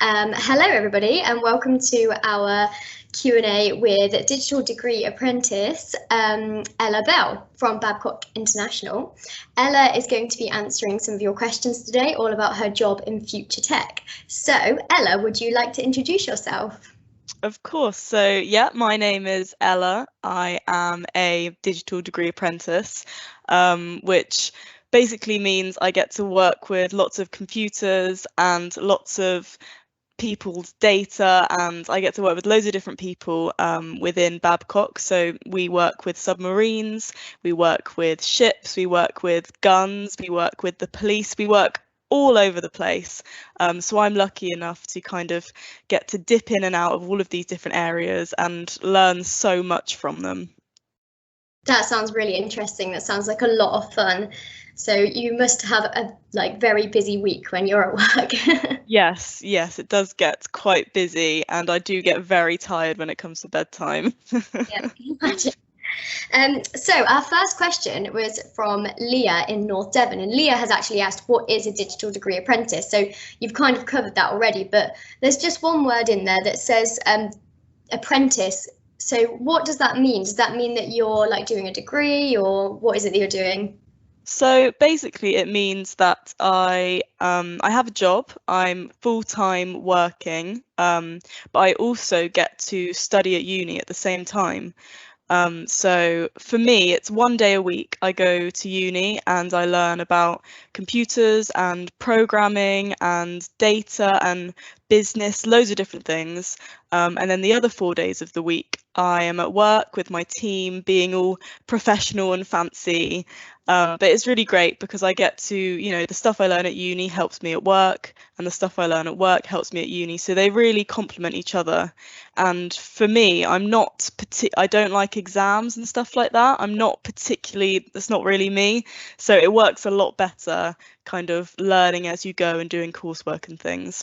Hello everybody and welcome to our Q&A with digital degree apprentice Ella Bell from Babcock International. Ella is going to be answering some of your questions today all about her job in future tech. So Ella, would you like to introduce yourself? Of course. So yeah, my name is Ella. I am a digital degree apprentice, which basically means I get to work with lots of computers and lots of people's data, and I get to work with loads of different people within Babcock. So we work with submarines, we work with ships, we work with guns, we work with the police, we work all over the place. So I'm lucky enough to kind of get to dip in and out of all of these different areas and learn so much from them. That sounds really interesting. That sounds like a lot of fun. So you must have a very busy week when you're at work. Yes, it does get quite busy, and I do get very tired when it comes to bedtime. Yeah, imagine. So our first question was from Leah in North Devon, and Leah has actually asked, what is a digital degree apprentice? So you've kind of covered that already, but there's just one word in there that says apprentice. So what does that mean? Does that mean that you're doing a degree, or what is it that you're doing? So basically it means that I have a job, I'm full-time working, but I also get to study at uni at the same time. So for me, it's 1 day a week. I go to uni and I learn about computers and programming and data and business, loads of different things. And then the other 4 days of the week, I am at work with my team, being all professional and fancy. But it's really great because I get to, the stuff I learn at uni helps me at work, and the stuff I learn at work helps me at uni. So they really complement each other. And for me, I don't like exams and stuff like that. That's not really me. So it works a lot better kind of learning as you go and doing coursework and things.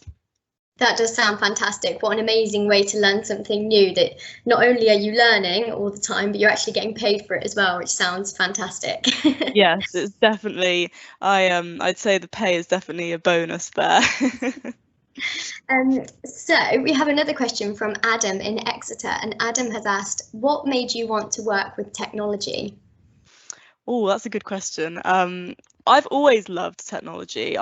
That does sound fantastic. What an amazing way to learn something new, that not only are you learning all the time, but you're actually getting paid for it as well, which sounds fantastic. Yes, it's definitely, I'd say the pay is definitely a bonus there. So we have another question from Adam in Exeter, and Adam has asked, what made you want to work with technology? Oh, that's a good question. I've always loved technology.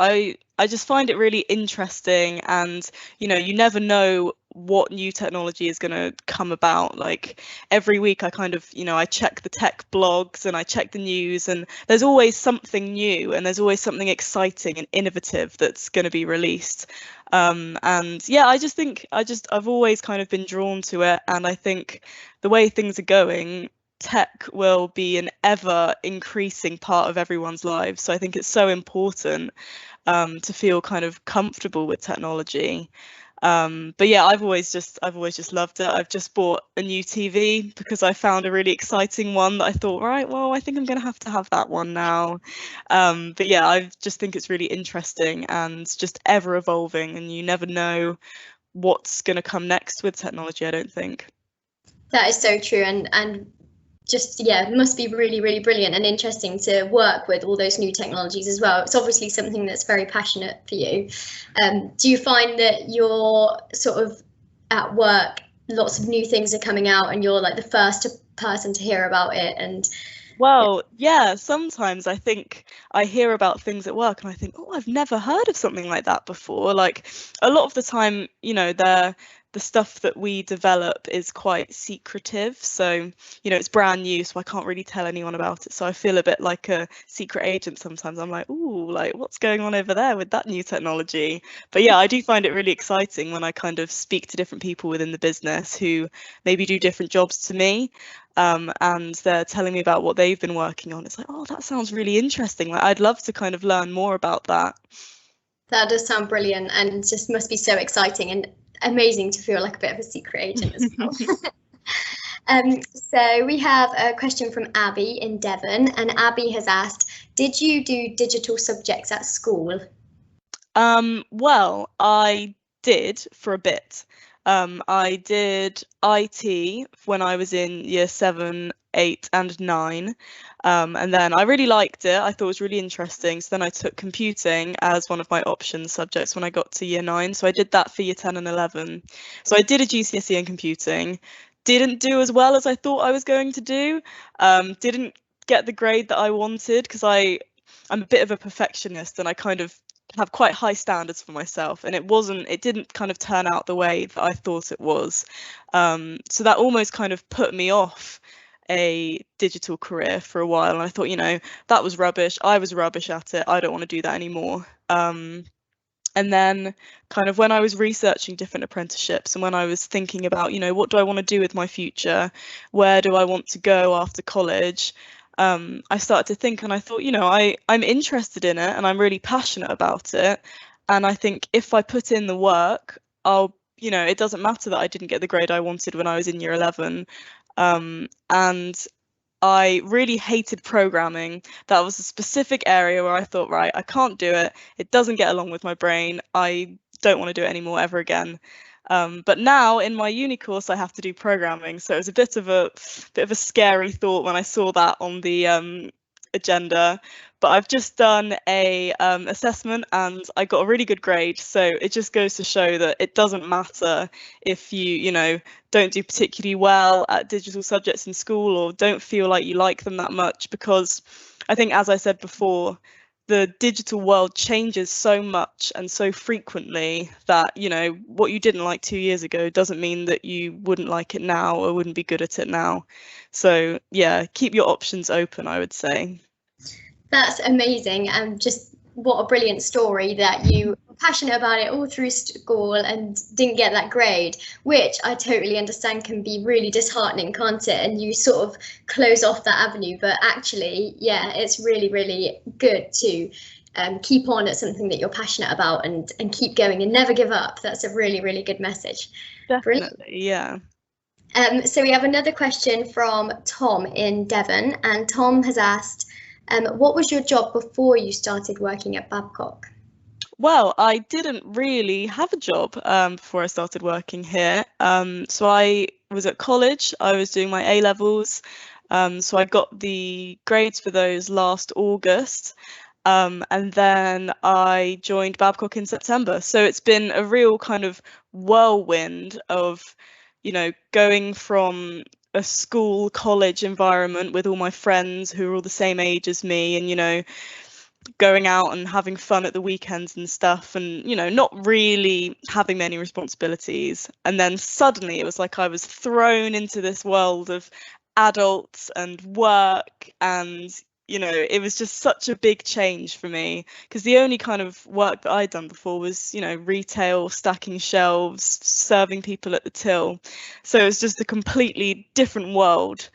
I just find it really interesting, and you never know what new technology is going to come about. Like every week I kind of, I check the tech blogs and I check the news, and there's always something new and there's always something exciting and innovative that's going to be released. And yeah, I've always kind of been drawn to it, and I think the way things are going, tech will be an ever increasing part of everyone's lives. So I think it's so important to feel kind of comfortable with technology. But yeah, I've always just loved it. I've just bought a new TV because I found a really exciting one that I thought, right, well, I think I'm going to have that one now. But yeah, I just think it's really interesting and just ever evolving, and you never know what's going to come next with technology, I don't think. That is so true, and just, yeah, it must be really, really brilliant and interesting to work with all those new technologies as well. It's obviously something that's very passionate for you. Do you find that you're sort of at work, lots of new things are coming out and you're like the first person to hear about it? And Well, yeah, sometimes I think I hear about things at work and I think, oh, I've never heard of something like that before. Like a lot of the time, the stuff that we develop is quite secretive. So, it's brand new, so I can't really tell anyone about it. So I feel a bit like a secret agent sometimes. I'm like, ooh, like what's going on over there with that new technology? But yeah, I do find it really exciting when I kind of speak to different people within the business who maybe do different jobs to me. And they're telling me about what they've been working on. It's like, oh, that sounds really interesting. Like, I'd love to kind of learn more about that. that does sound brilliant, and just must be so exciting and amazing to feel like a bit of a secret agent as well. So we have a question from Abby in Devon, and Abby has asked, did you do digital subjects at school? Well, I did for a bit. I did IT when I was in year 7, 8 and 9. And then I really liked it. I thought it was really interesting. So then I took computing as one of my option subjects when I got to year 9. So I did that for year 10 and 11. So I did a GCSE in computing. Didn't do as well as I thought I was going to do. Didn't get the grade that I wanted because I'm a bit of a perfectionist and I kind of have quite high standards for myself, and it didn't kind of turn out the way that I thought it was. So that almost kind of put me off a digital career for a while, and I thought, that was rubbish. I was rubbish at it. I don't want to do that anymore. And then kind of when I was researching different apprenticeships and when I was thinking about, what do I want to do with my future? Where do I want to go after college? I started to think, and I thought, I'm interested in it and I'm really passionate about it. And I think if I put in the work, it doesn't matter that I didn't get the grade I wanted when I was in year 11. And I really hated programming. That was a specific area where I thought, right, I can't do it. It doesn't get along with my brain. I don't want to do it anymore ever again. But now in my uni course, I have to do programming. So it was a bit of a scary thought when I saw that on the agenda. But I've just done a assessment and I got a really good grade. So it just goes to show that it doesn't matter if you don't do particularly well at digital subjects in school or don't feel like you like them that much, because I think, as I said before, the digital world changes so much and so frequently that, what you didn't like 2 years ago doesn't mean that you wouldn't like it now or wouldn't be good at it now. So yeah, keep your options open, I would say. That's amazing, and just what a brilliant story that you were passionate about it all through school and didn't get that grade, which I totally understand can be really disheartening, can't it? And you sort of close off that avenue, but actually, yeah, it's really, really good to keep on at something that you're passionate about and keep going and never give up. That's a really, really good message. Definitely, Brilliant. yeah. So we have another question from Tom in Devon, and Tom has asked, what was your job before you started working at Babcock? Well, I didn't really have a job before I started working here. So I was at college, I was doing my A-levels. So I got the grades for those last August. And then I joined Babcock in September. So it's been a real kind of whirlwind of, going from a school college environment with all my friends who are all the same age as me, and going out and having fun at the weekends and stuff, and not really having many responsibilities. And then suddenly it was like I was thrown into this world of adults and work, and it was just such a big change for me, because the only kind of work that I'd done before was retail, stacking shelves, serving people at the till. So it was just a completely different world.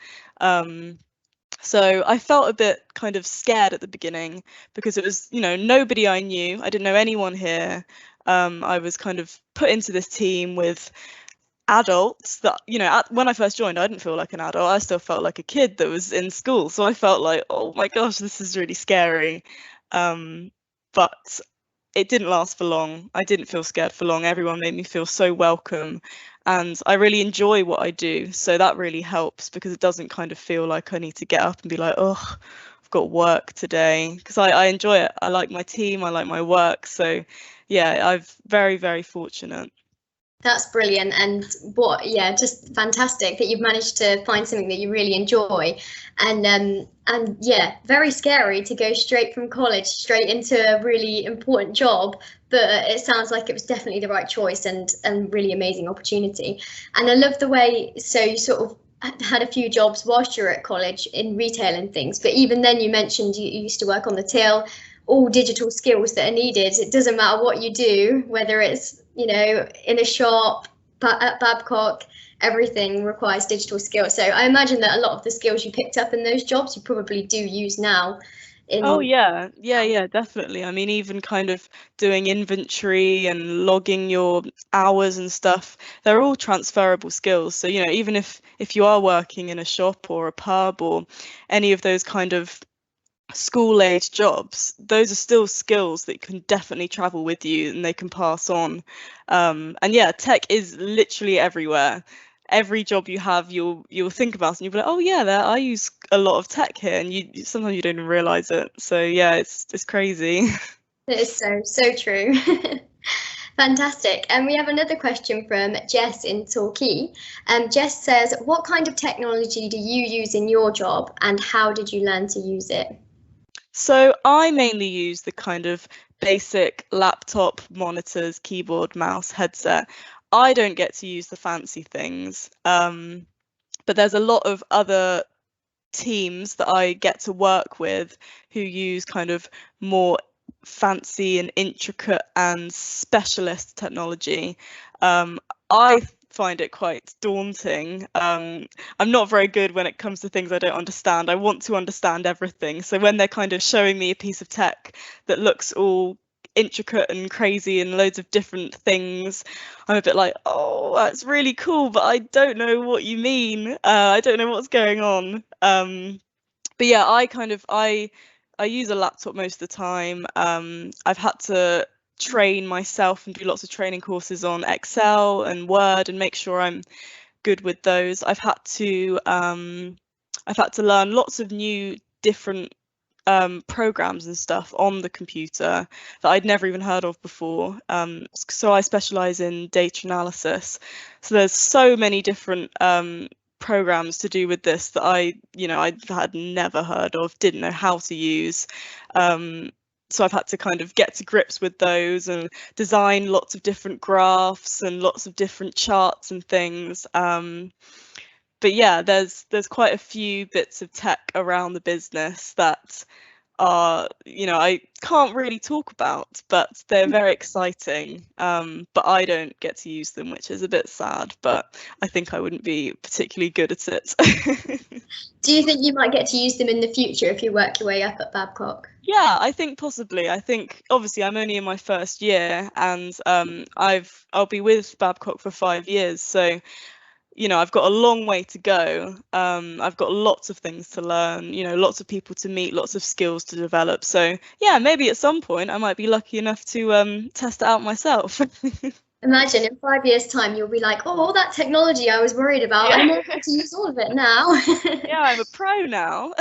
So I felt a bit kind of scared at the beginning, because it was nobody I knew. I didn't know anyone here. I was kind of put into this team with adults that, when I first joined, I didn't feel like an adult. I still felt like a kid that was in school. So I felt like, oh my gosh, this is really scary. But it didn't last for long. I didn't feel scared for long. Everyone made me feel so welcome. And I really enjoy what I do. So that really helps, because it doesn't kind of feel like I need to get up and be like, oh, I've got work today. Because I enjoy it. I like my team. I like my work. So yeah, I'm very, very fortunate. That's brilliant, and just fantastic that you've managed to find something that you really enjoy, and yeah, very scary to go straight from college straight into a really important job, but it sounds like it was definitely the right choice and really amazing opportunity. And I love the way, so you sort of had a few jobs whilst you were at college in retail and things, but even then you mentioned you used to work on the till. All digital skills that are needed. It doesn't matter what you do, whether it's in a shop, at Babcock, everything requires digital skills. So I imagine that a lot of the skills you picked up in those jobs you probably do use now. Oh yeah, definitely. I mean, even kind of doing inventory and logging your hours and stuff, they're all transferable skills. So even if you are working in a shop or a pub or any of those kind of school age jobs, those are still skills that can definitely travel with you and they can pass on. And yeah, tech is literally everywhere. Every job you have, you'll think about it and you'll be like, oh yeah, I use a lot of tech here, and you sometimes you don't even realize it. So yeah, it's crazy. It is so true. Fantastic. And we have another question from Jess in Torquay. Jess says, what kind of technology do you use in your job and how did you learn to use it? So I mainly use the kind of basic laptop monitors, keyboard, mouse, headset. I don't get to use the fancy things, but there's a lot of other teams that I get to work with who use kind of more fancy and intricate and specialist technology. I find it quite daunting. I'm not very good when it comes to things I don't understand. I want to understand everything. So when they're kind of showing me a piece of tech that looks all intricate and crazy and loads of different things, I'm a bit like, oh, that's really cool, but I don't know what you mean. I don't know what's going on. But yeah, I use a laptop most of the time. I've had to train myself and do lots of training courses on Excel and Word and make sure I'm good with those. I've had to learn lots of new different programs and stuff on the computer that I'd never even heard of before. So I specialize in data analysis. So there's so many different programs to do with this that I had never heard of, didn't know how to use. So I've had to kind of get to grips with those and design lots of different graphs and lots of different charts and things. But yeah, there's quite a few bits of tech around the business that are, I can't really talk about, but they're very exciting. But I don't get to use them, which is a bit sad, but I think I wouldn't be particularly good at it. Do you think you might get to use them in the future if you work your way up at Babcock? Yeah, I think possibly. I think obviously I'm only in my first year, and I'll be with Babcock for 5 years, so I've got a long way to go. I've got lots of things to learn, lots of people to meet, lots of skills to develop. So yeah, maybe at some point I might be lucky enough to test it out myself. Imagine in 5 years' time, you'll be like, oh, all that technology I was worried about, Yeah. I'm able to use all of it now. Yeah, I'm a pro now.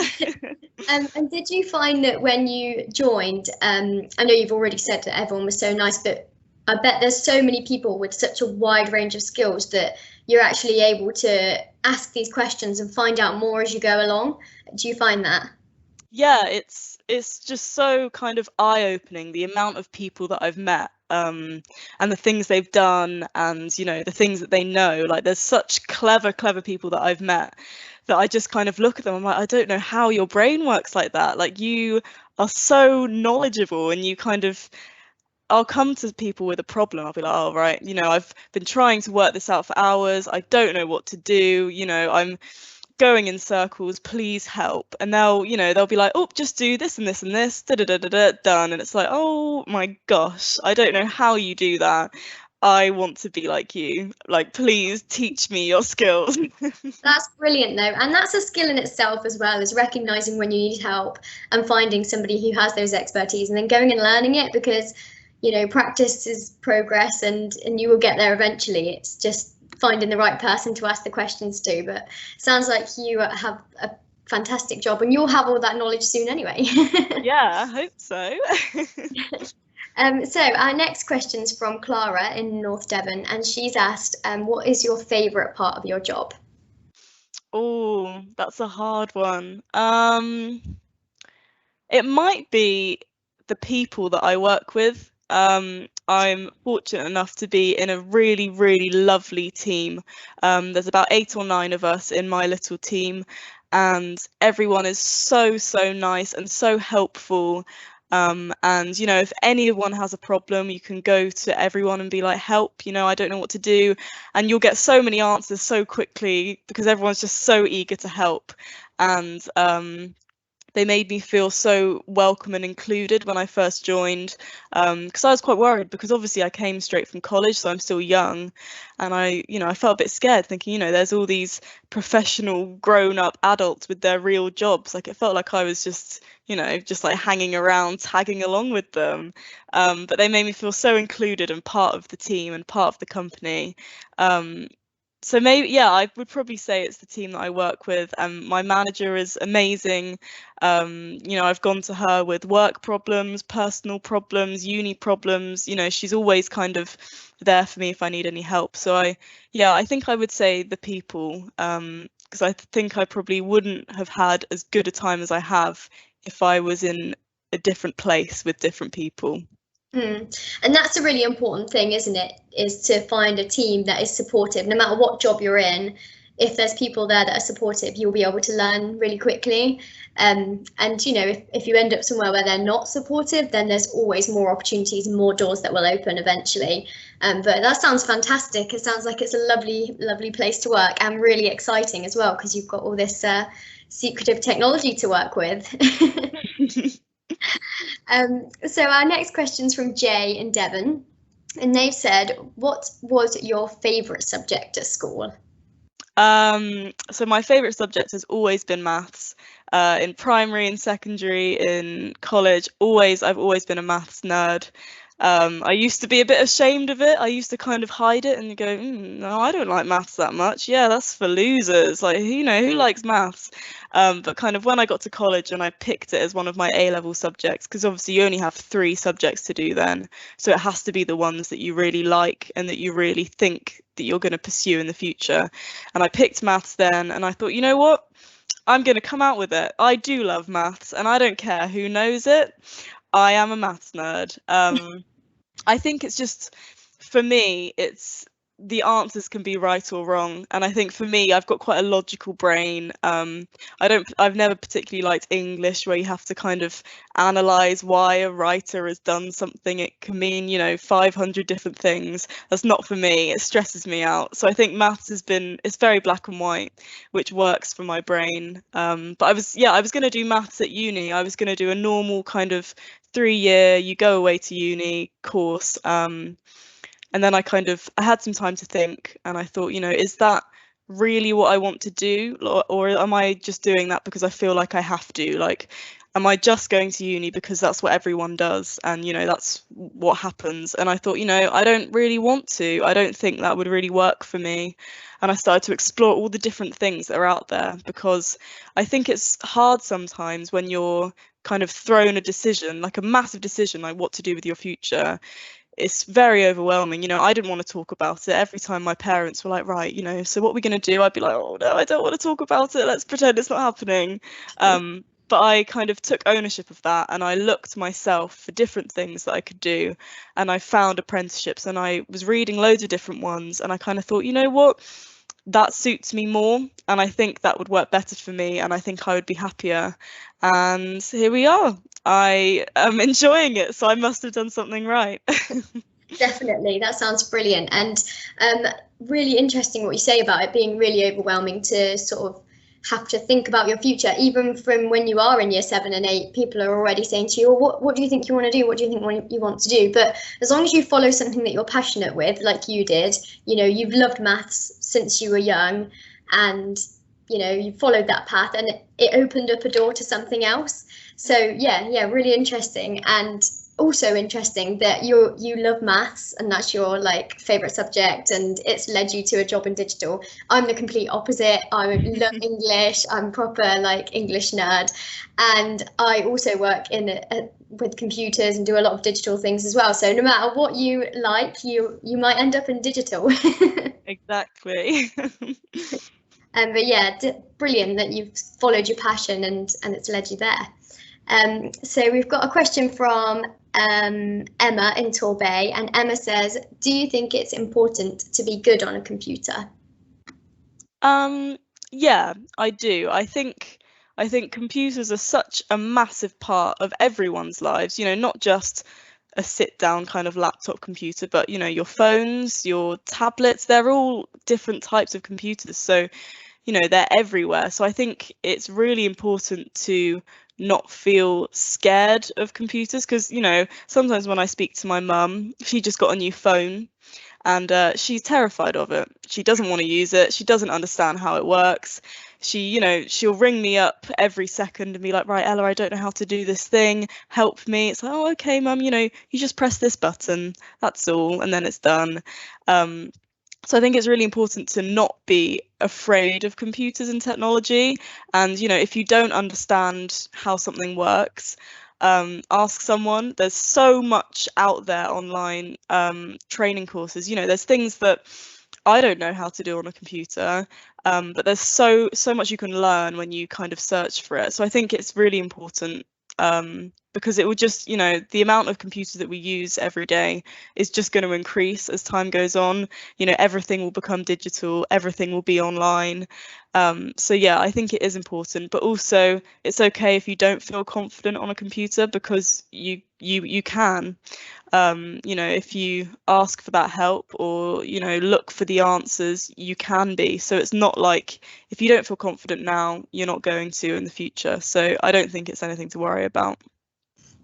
And did you find that when you joined, I know you've already said that everyone was so nice, but I bet there's so many people with such a wide range of skills that you're actually able to ask these questions and find out more as you go along. Do you find that? Yeah, it's just so kind of eye-opening, the amount of people that I've met, and the things they've done, and the things that they know. Like, there's such clever people that I've met that I just kind of look at them, I'm like, I don't know how your brain works like that. Like, you are so knowledgeable, and you kind of, I'll come to people with a problem, I'll be like, oh right, I've been trying to work this out for hours, I don't know what to do, I'm going in circles, please help. And they'll be like, oh, just do this and this and this, done. And it's like, oh my gosh, I don't know how you do that. I want to be like you. Like, please teach me your skills. That's brilliant though, and that's a skill in itself as well, as recognizing when you need help and finding somebody who has those expertise and then going and learning it, because practice is progress, and you will get there eventually. It's just finding the right person to ask the questions to. But sounds like you have a fantastic job, and you'll have all that knowledge soon anyway. Yeah, I hope so. So our next question's from Clara in North Devon, and she's asked, what is your favourite part of your job? Oh, that's a hard one. It might be the people that I work with. I'm fortunate enough to be in a really lovely team. There's about 8 or 9 of us in my little team, and everyone is so nice and so helpful. And if anyone has a problem, you can go to everyone and be like, help, I don't know what to do, and you'll get so many answers so quickly because everyone's just so eager to help. And they made me feel so welcome and included when I first joined, because I was quite worried, because obviously I came straight from college, so I'm still young, and I felt a bit scared, thinking, there's all these professional grown-up adults with their real jobs. Like, it felt like I was just just like hanging around, tagging along with them. But they made me feel so included and part of the team and part of the company. So maybe, yeah, I would probably say it's the team that I work with. My manager is amazing. I've gone to her with work problems, personal problems, uni problems. She's always kind of there for me if I need any help. So I think I would say the people, because I think I probably wouldn't have had as good a time as I have if I was in a different place with different people. And that's a really important thing, isn't it? Is to find a team that is supportive, no matter what job you're in. If there's people there that are supportive, you'll be able to learn really quickly. And if you end up somewhere where they're not supportive, then there's always more opportunities and more doors that will open eventually. But that sounds fantastic. It sounds like it's a lovely, lovely place to work, and really exciting as well, because you've got all this secretive technology to work with. So our next question's from Jay in Devon, and they've said, what was your favourite subject at school? So my favourite subject has always been maths. In primary and secondary, in college, I've always been a maths nerd. I used to be a bit ashamed of it. I used to kind of hide it and go, no, I don't like maths that much. Yeah, that's for losers. Like, who likes maths? But kind of when I got to college and I picked it as one of my A-level subjects, because obviously you only have 3 subjects to do then. So it has to be the ones that you really like and that you really think that you're going to pursue in the future. And I picked maths then, and I thought, you know what? I'm going to come out with it. I do love maths, and I don't care who knows it. I am a maths nerd. I think it's just, for me, it's the answers can be right or wrong, and I think for me, I've got quite a logical brain. I've never particularly liked English, where you have to kind of analyze why a writer has done something. It can mean 500 different things. That's not for me. It stresses me out. So I think maths it's very black and white, which works for my brain. But I was going to do maths at uni. I was going to do a normal kind of 3-year, you go away to uni course. And then I had some time to think, and I thought, is that really what I want to do? Or am I just doing that because I feel like I have to? Like, am I just going to uni because that's what everyone does? And, that's what happens. And I thought, I don't really want to. I don't think that would really work for me. And I started to explore all the different things that are out there, because I think it's hard sometimes when you're kind of thrown a decision, like a massive decision, like what to do with your future. It's very overwhelming. I didn't want to talk about it. Every time my parents were like, right, so what we're going to do? I'd be like, oh no, I don't want to talk about it. Let's pretend it's not happening. But I kind of took ownership of that, and I looked myself for different things that I could do. And I found apprenticeships, and I was reading loads of different ones. And I kind of thought, you know what? That suits me more, and I think that would work better for me, and I think I would be happier. And here we are. I am enjoying it, so I must have done something right. Definitely, that sounds brilliant, and really interesting what you say about it being really overwhelming to sort of have to think about your future. Even from when you are in year 7 and 8, people are already saying to you, well, what do you think you want to do? What do you think you want to do? But as long as you follow something that you're passionate with, like you did, you've loved maths since you were young, and you followed that path, and it opened up a door to something else. So yeah, really interesting. And also interesting that you love maths, and that's your favorite subject, and it's led you to a job in digital. I'm the complete opposite. I love English. I'm proper English nerd, and I also work with computers and do a lot of digital things as well. So no matter what you like, you might end up in digital. Exactly. But yeah, brilliant that you've followed your passion and it's led you there. So we've got a question from Emma in Torbay, and Emma says, do you think it's important to be good on a computer? Yeah, I do. I think computers are such a massive part of everyone's lives, not just a sit down kind of laptop computer, but your phones, your tablets, they're all different types of computers. So they're everywhere. So I think it's really important to not feel scared of computers, because, you know, sometimes when I speak to my mum, she just got a new phone and she's terrified of it. She doesn't want to use it. She doesn't understand how it works. She, you know, she'll ring me up every second and be like, right, Ella, I don't know how to do this thing. Help me. It's like, oh, okay, mum, you know, you just press this button. That's all. And then it's done. So I think it's really important to not be afraid of computers and technology. And, you know, if you don't understand how something works, ask someone. There's so much out there online, training courses. You know, there's things that I don't know how to do on a computer, but there's so much you can learn when you kind of search for it. So I think it's really important, because it will just, you know, the amount of computers that we use every day is just going to increase as time goes on. You know, everything will become digital, everything will be online. So yeah, I think it is important, but also it's okay if you don't feel confident on a computer, because you can. You know, if you ask for that help, or, you know, look for the answers, you can be. So it's not like if you don't feel confident now, you're not going to in the future. So I don't think it's anything to worry about.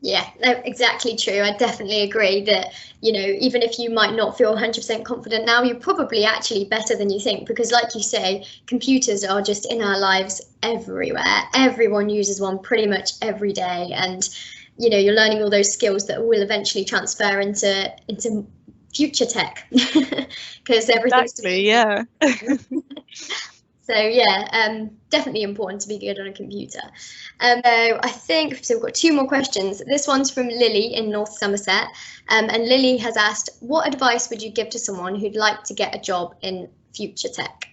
Yeah, exactly true. I definitely agree that, you know, even if you might not feel 100% confident now, you're probably actually better than you think, because like you say, computers are just in our lives everywhere. Everyone uses one pretty much every day, and, you know, you're learning all those skills that will eventually transfer into future tech, because everything's Exactly, yeah. So yeah, definitely important to be good on a computer. So I think, so we've got two more questions. This one's from Lily in North Somerset, and Lily has asked, what advice would you give to someone who'd like to get a job in future tech?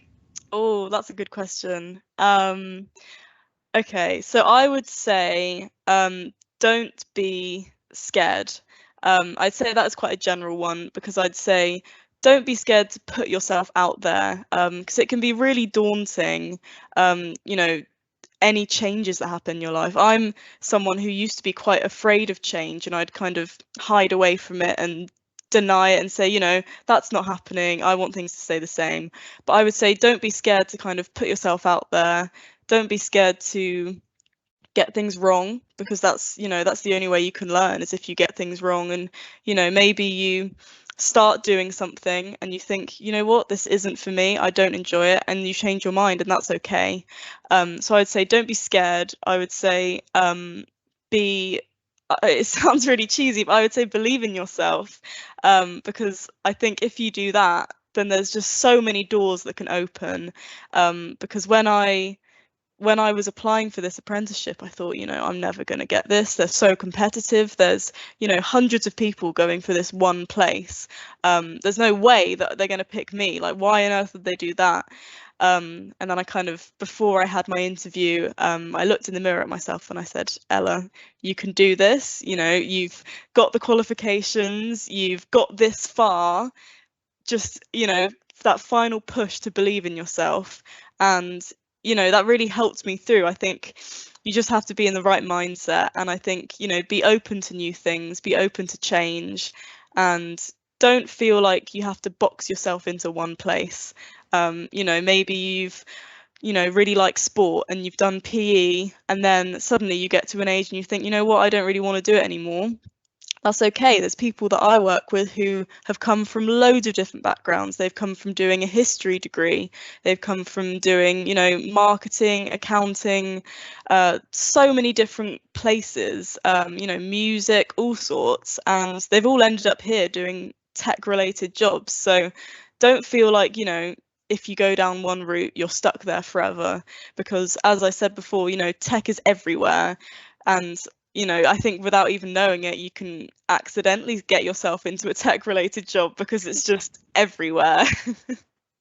Oh, that's a good question. Okay, so I would say, don't be scared. I'd say that's quite a general one, because I'd say don't be scared to put yourself out there, because it can be really daunting, you know, any changes that happen in your life. I'm someone who used to be quite afraid of change, and I'd kind of hide away from it and deny it and say, you know, that's not happening. I want things to stay the same. But I would say don't be scared to kind of put yourself out there. Don't be scared to get things wrong, because that's, you know, that's the only way you can learn, is if you get things wrong. And, you know, maybe you start doing something and you think, you know what, this isn't for me, I don't enjoy it, and you change your mind, and that's okay. So I'd say don't be scared. I would say be it sounds really cheesy, but I would say believe in yourself, because I think if you do that, then there's just so many doors that can open. Because when I was applying for this apprenticeship, I thought, you know, I'm never going to get this. They're so competitive. There's, you know, hundreds of people going for this one place. There's no way that they're going to pick me. Like, why on earth would they do that? And then I kind of, before I had my interview, I looked in the mirror at myself and I said, Ella, you can do this. You know, you've got the qualifications, you've got this far. Just, you know, that final push to believe in yourself. And, you know, that really helped me through. I think you just have to be in the right mindset, and I think, you know, be open to new things, be open to change, and don't feel like you have to box yourself into one place. You know, maybe you've, you know, really like sport and you've done PE, and then suddenly you get to an age and you think, you know what, I don't really want to do it anymore. That's okay. There's people that I work with who have come from loads of different backgrounds. They've come from doing a history degree. They've come from doing, you know, marketing, accounting, so many different places, you know, music, all sorts. And they've all ended up here doing tech-related jobs. So don't feel like, you know, if you go down one route, you're stuck there forever. Because as I said before, you know, tech is everywhere. And you know, I think without even knowing it, you can accidentally get yourself into a tech-related job because it's just everywhere.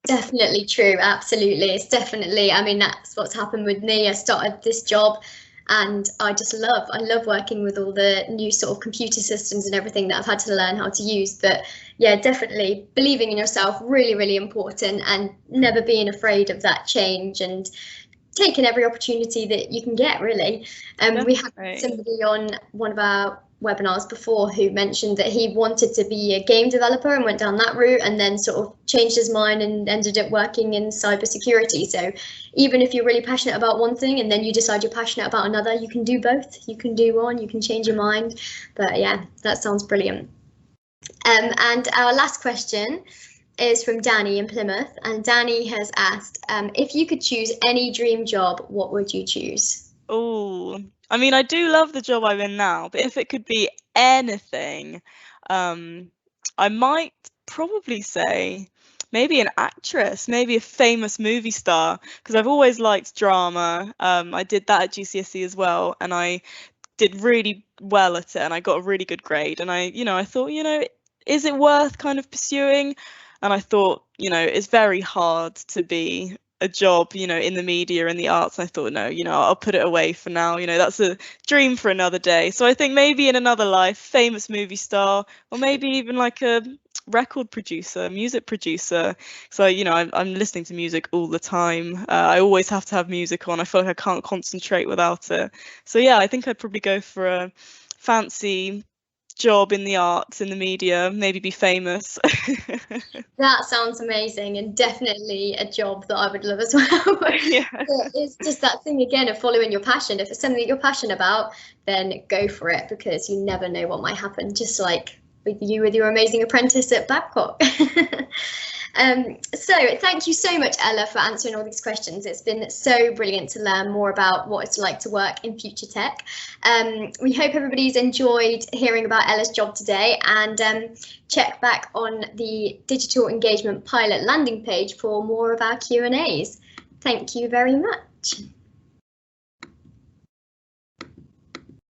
Definitely true. Absolutely. It's definitely, I mean, that's what's happened with me. I started this job and I love working with all the new sort of computer systems and everything that I've had to learn how to use. But yeah, definitely believing in yourself, really, really important, and never being afraid of that change, and taking every opportunity that you can get, really. We had somebody on one of our webinars before who mentioned that he wanted to be a game developer and went down that route, and then sort of changed his mind and ended up working in cybersecurity. So even if you're really passionate about one thing and then you decide you're passionate about another, you can do both. You can do one, you can change your mind. But yeah, that sounds brilliant. And our last question is from Danny in Plymouth, and Danny has asked, if you could choose any dream job, what would you choose? Oh, I mean, I do love the job I'm in now, but if it could be anything, I might probably say maybe an actress, maybe a famous movie star, because I've always liked drama. I did that at GCSE as well, and I did really well at it, and I got a really good grade. And I thought, is it worth kind of pursuing? And I thought, it's very hard to be a job, in the media and the arts. And I thought, no, I'll put it away for now. That's a dream for another day. So I think maybe in another life, famous movie star, or maybe even like a record producer, music producer. So, I'm listening to music all the time. I always have to have music on. I feel like I can't concentrate without it. So yeah, I think I'd probably go for a fancy job in the arts, in the media, maybe be famous. That sounds amazing, and definitely a job that I would love as well. Yeah. It's just that thing again of following your passion. If it's something that you're passionate about, then go for it, because you never know what might happen, just like with your amazing apprentice at Babcock. So thank you so much, Ella, for answering all these questions. It's been so brilliant to learn more about what it's like to work in future tech. We hope everybody's enjoyed hearing about Ella's job today, and check back on the Digital Engagement Pilot landing page for more of our Q&As. Thank you very much.